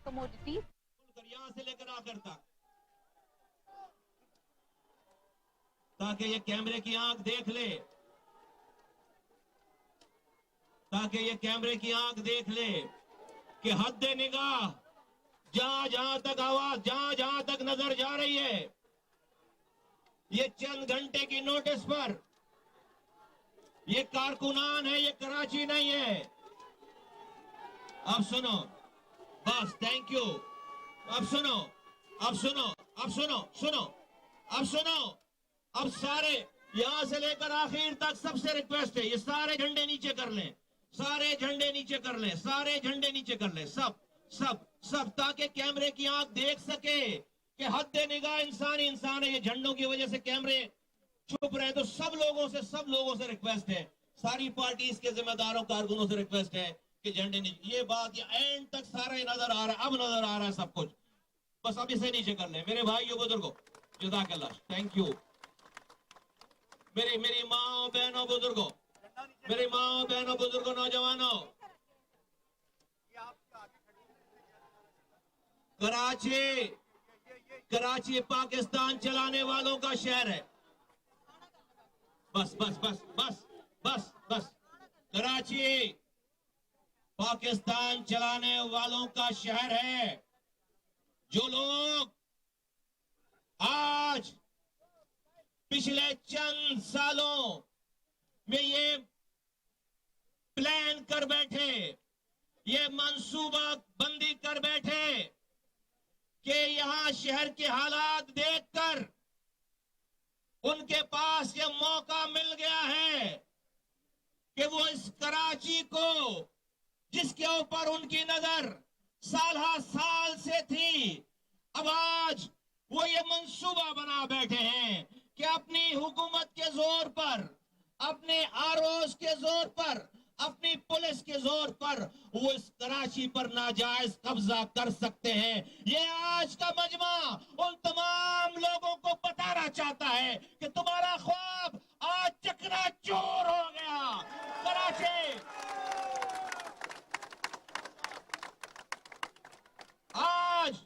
commodities. यहाँ से लेकर आखिर तक, ताकि ये कैमरे की आंख देख ले, ताकि ये कैमरे की आंख देख ले कि हद निगाह, जहां जहां तक आवाज, जहां जहां तक नजर जा रही है, ये चंद घंटे की नोटिस पर ये कारकुनान है, ये कराची नहीं है। अब सुनो, बस, थैंक यू। अब सुनो, अब सुनो, अब सुनो, सुनो, अब सुनो, अब सारे यहां से लेकर आखिर तक सबसे रिक्वेस्ट है, ये सारे झंडे नीचे कर लें, सारे झंडे नीचे कर लें, सारे झंडे नीचे कर लें, सब सब सब, ताकि कैमरे की आंख देख सके कि हद निगाह इंसान ही इंसान है। ये झंडों की वजह से कैमरे चुप रहे, तो सब लोगों से रिक्वेस्ट है, सारी पार्टीज के जिम्मेदारों कारकुनों से रिक्वेस्ट है कि झंडे नीचे, ये बात ये एंड तक सारा नजर आ रहा है, अब नजर आ रहा है सब कुछ, बस अब इसे नीचे कर ले मेरे भाइयों बुजुर्गों, जज़ाकल्लाह, थैंक यू। मेरी माँ बहनों बुजुर्गों, मेरी माँ बहनों बुजुर्गों, नौजवानों, कराची पाकिस्तान चलाने वालों का शहर है। बस बस बस बस बस बस, कराची पाकिस्तान चलाने वालों का शहर है। जो लोग आज पिछले चंद सालों में ये प्लान कर बैठे, ये मंसूबा बंदी कर बैठे कि यहां शहर के हालात देखकर उनके पास ये मौका मिल गया है कि वो इस कराची को, जिसके ऊपर उनकी नजर साल से थी, अब आज वो ये मंसूबा बना बैठे हैं कि अपनी हुकूमत के जोर पर, अपने आरओज के जोर पर, अपनी पुलिस के जोर पर वो इस कराची पर नाजायज कब्जा कर सकते हैं। ये आज का मजमा उन तमाम लोगों को बताना चाहता है कि तुम्हारा ख्वाब आज चकनाचूर हो गया। कराची आज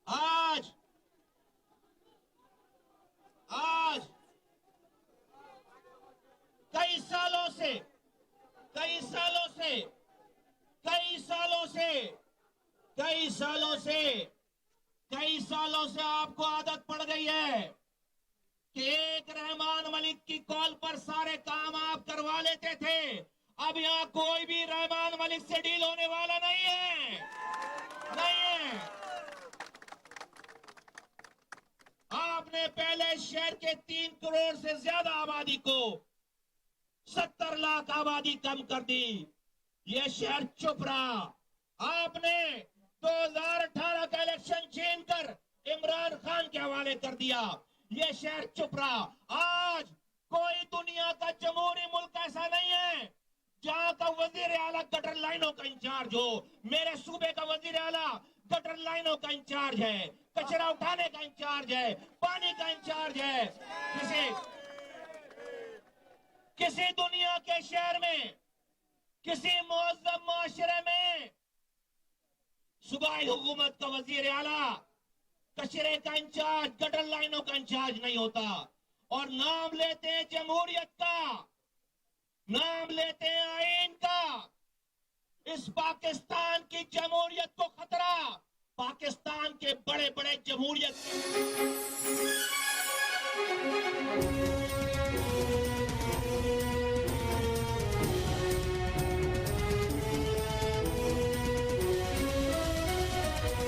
आज आज कई सालों से आपको आदत पड़ गई है कि एक रहमान मलिक की कॉल पर सारे काम आप करवा लेते थे। अब यहां कोई भी रहमान मलिक से डील होने वाला नहीं है, नहीं है। आपने पहले शहर के 3 करोड़ से ज्यादा आबादी को 70 लाख आबादी कम कर दी, यह शहर चुप रहा। आपने 2018 का इलेक्शन छीनकर इमरान खान के हवाले कर दिया, यह शहर चुप रहा। आज कोई दुनिया का जमहूरी मुल्क ऐसा नहीं है जहां का वजीर आला गटर लाइनों का इंचार्ज हो। मेरे सूबे का वजीर आला गटर लाइनों का इंचार्ज है, कचरा उठाने का इंचार्ज है, पानी का इंचार्ज है। किसी दुनिया के शहर में, किसी मुअज़्ज़म माशरे में सूबाई हुकूमत का वजीर आला कचरे का इंचार्ज, गटर लाइनों का इंचार्ज नहीं होता। और नाम लेते हैं जमहूरियत का, नाम लेते हैं आईन का। इस पाकिस्तान की जमहूरियत को खतरा पाकिस्तान के बड़े बड़े जमहूरियत